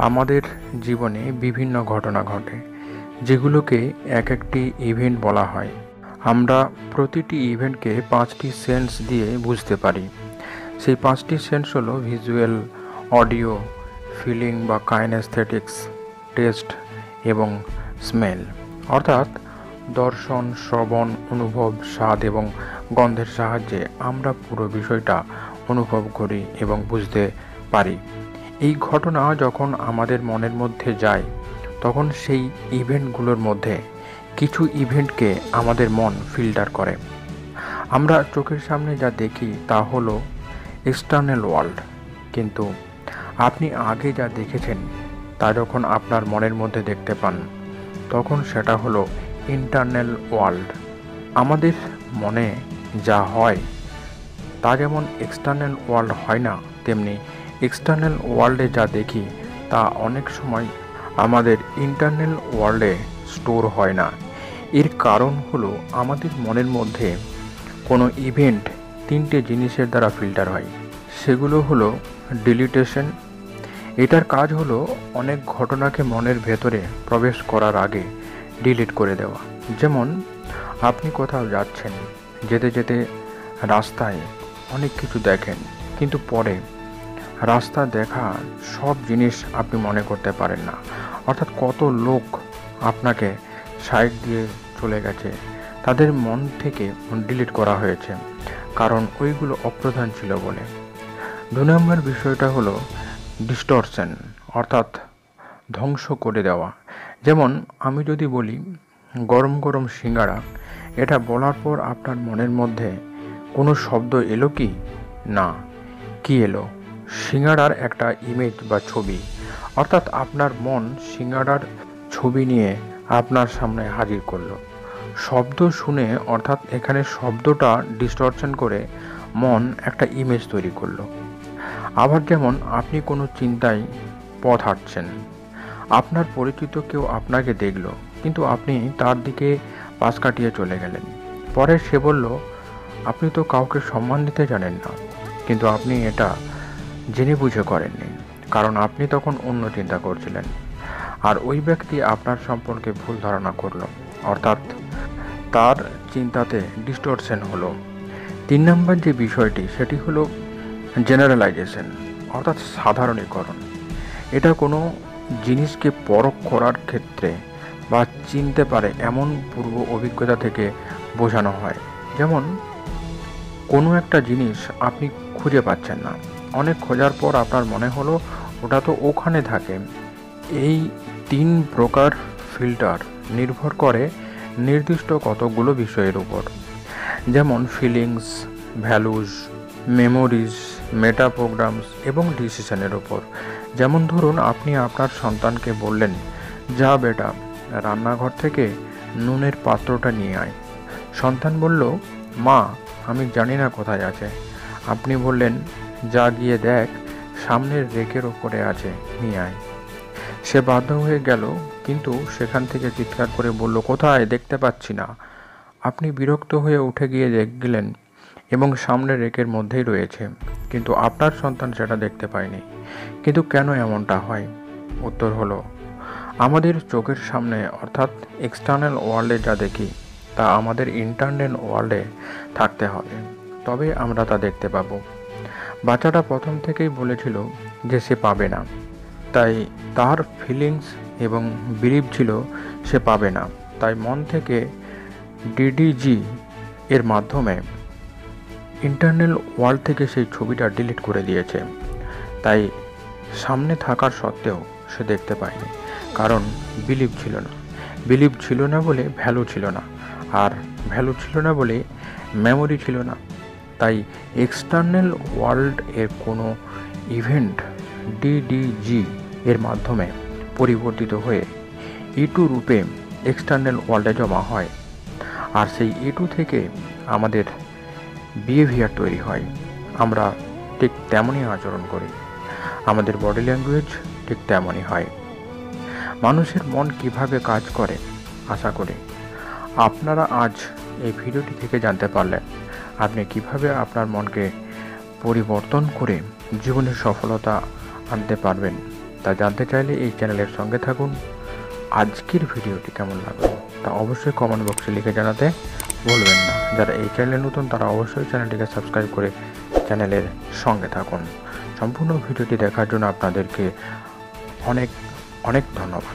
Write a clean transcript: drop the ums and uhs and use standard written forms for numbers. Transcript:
আমাদের জীবনে বিভিন্ন ঘটনা ঘটে, যেগুলোকে এক একটি ইভেন্ট বলা হয়। আমরা প্রতিটি ইভেন্টকে 5টি সেন্স দিয়ে বুঝতে পারি। সেই 5টি সেন্স হলো ভিজুয়াল, অডিও, ফিলিং বা কাইনেস্থেটিক্স, টেস্ট এবং স্মেল। অর্থাৎ দর্শন, শ্রবণ, অনুভব, স্বাদ এবং গন্ধের সাহায্যে আমরা পুরো বিষয়টা অনুভব করি এবং বুঝতে পারি। এই ঘটনা যখন আমাদের মনের মধ্যে যায়, তখন সেই ইভেন্টগুলোর মধ্যে কিছু ইভেন্টকে আমাদের মন ফিল্টার করে। আমরা চোখের সামনে যা দেখি তা হলো এক্সটার্নাল ওয়ার্ল্ড, কিন্তু আপনি আগে যা দেখেছেন তা যখন আপনার মনের মধ্যে দেখতে পান, তখন সেটা হলো ইন্টারনাল ওয়ার্ল্ড। আমাদের মনে যা হয় তা যেমন এক্সটার্নাল ওয়ার্ল্ড হয় না, তেমনি এক্সটার্নাল ওয়ার্ল্ডে যা দেখি তা অনেক সময় আমাদের ইন্টারনাল ওয়ার্ল্ডে স্টোর হয় না। এর কারণ হলো আমাদের মনের মধ্যে কোনো ইভেন্ট 3টে জিনিসের দ্বারা ফিল্টার হয়। সেগুলো হলো ডিলিটেশন। এটার কাজ হলো অনেক ঘটনাকে মনের ভেতরে প্রবেশ করার আগে ডিলিট করে দেওয়া। যেমন আপনি কোথাও যাচ্ছেন, যেতে যেতে রাস্তায় অনেক কিছু দেখেন, কিন্তু পরে রাস্তা দেখা সব জিনিস আপনি মনে করতে পারেন না। অর্থাৎ কত লোক আপনাকে সাইড দিয়ে চলে গেছে, তাদের মন থেকে ডিলিট করা হয়েছে, কারণ ওইগুলো অপ্রধান ছিল বলে। 2 নম্বর বিষয়টা হলো ডিস্টরশন, অর্থাৎ ধ্বংস করে দেওয়া। যেমন আমি যদি বলি গরম গরম সিঙ্গাড়া, এটা বলার পর আপনার মনের মধ্যে কোনো শব্দ এলো কি? না। কি এলো? সিঙ্গাড়ার একটা ইমেজ বা ছবি। অর্থাৎ আপনার মন সিঙ্গাড়ার ছবি নিয়ে আপনার সামনে হাজির করলো। শব্দ শুনে, অর্থাৎ এখানে শব্দটা ডিস্টরশন করে মন একটা ইমেজ তৈরি করলো। আবার যেমন আপনি কোনো চিন্তায় পথ হাঁটছেন, আপনার পরিচিত কেউ আপনাকে দেখলো, কিন্তু আপনি তার দিকে পাশ কাটিয়ে চলে গেলেন। পরে সে বলল, আপনি তো কাউকে সম্মান দিতে জানেন না। কিন্তু আপনি এটা জেনে বুঝে করেননি, কারণ আপনি তখন অন্য চিন্তা করছিলেন, আর ওই ব্যক্তি আপনার সম্পর্কে ভুল ধারণা করলো, অর্থাৎ তার চিন্তাতে ডিস্টরশন হলো। 3 নম্বর যে বিষয়টি, সেটি হলো জেনারেলাইজেশন, অর্থাৎ সাধারণীকরণ। এটা কোনো জিনিসকে পরখ করার ক্ষেত্রে বা চিনতে পারে এমন পূর্ব অভিজ্ঞতা থেকে বোঝানো হয়। যেমন কোনো একটা জিনিস আপনি খুঁজে পাচ্ছেন না, অনেক খোঁজার পর আপনার মনে হলো ওটা তো ওখানে থাকে। এই 3 প্রকার ফিল্টার নির্ভর করে নির্দিষ্ট কতগুলো বিষয়ের উপর, যেমন ফিলিংস, ভ্যালুজ, মেমোরিজ, মেটা প্রোগ্রামস এবং ডিসিশনের উপর। যেমন ধরুন আপনি আপনার সন্তানকে বললেন, যা বেটা, রান্নাঘর থেকে নুনের পাত্রটা নিয়ে আয়। সন্তান বলল, মা, আমি জানি না কোথায় আছে। আপনি বললেন, যা গিয়ে দেখ, সামনের রেকের ওপরে আছে, নিয়ে আয়। সে বাধ্য হয়ে গেল, কিন্তু সেখান থেকে চিৎকার করে বলল, কোথায়? দেখতে পাচ্ছি না। আপনি বিরক্ত হয়ে উঠে গিয়ে দেখলেন এবং সামনের রেকের মধ্যেই রয়েছে, কিন্তু আপনার সন্তান সেটা দেখতে পায়নি। কিন্তু কেন এমনটা হয়? উত্তর হলো, আমাদের চোখের সামনে, অর্থাৎ এক্সটার্নাল ওয়ার্ল্ডে যা দেখি তা আমাদের ইন্টারনাল ওয়ার্ল্ডে থাকতে হবে, তবে আমরা তা দেখতে পাবো। বাচ্চাটা প্রথম থেকেই বলেছিল যে সে পাবে না, তাই তার ফিলিংস এবং বিলিভ ছিল সে পাবে না। তাই মন থেকে ডিডিজি এর মাধ্যমে ইন্টারনাল ওয়ার্ল্ড থেকে সেই ছবিটা ডিলিট করে দিয়েছে। তাই সামনে থাকার সত্ত্বেও সে দেখতে পায়নি, কারণ বিলিভ ছিল না। বিলিভ ছিল না বলে ভ্যালু ছিল না, আর ভ্যালু ছিল না বলে মেমোরি ছিল না। তাই এক্সটার্নাল ওয়ার্ল্ড এর কোনো ইভেন্ট ডিডিজি এর মাধ্যমে পরিবর্তিত হয়ে E2 রূপে এক্সটার্নাল ওয়ার্ল্ডে জমা হয়, আর সেই E2 থেকে আমাদের বিহেভিয়ার তৈরি হয়। আমরা ঠিক তেমনই আচরণ করি, আমাদের বডি ল্যাঙ্গুয়েজ ঠিক তেমনই হয়। মানুষের মন কিভাবে কাজ করে, আশা করি আপনারা আজ এই ভিডিওটি থেকে জানতে পারলেন আপনি কিভাবে আপনার মনকে পরিবর্তন করে জীবনে সফলতা আনতে পারবেন। তা জানতে চাইলে এই চ্যানেলের সঙ্গে থাকুন। আজকের ভিডিওটি কেমন লাগলো তা অবশ্যই কমেন্ট বক্সে লিখে জানাতে ভুলবেন না। যারা এই চ্যানেলে নতুন তারা অবশ্যই চ্যানেলটিকে সাবস্ক্রাইব করে চ্যানেলের সঙ্গে থাকুন। সম্পূর্ণ ভিডিওটি দেখার জন্য আপনাদেরকে অনেক অনেক ধন্যবাদ।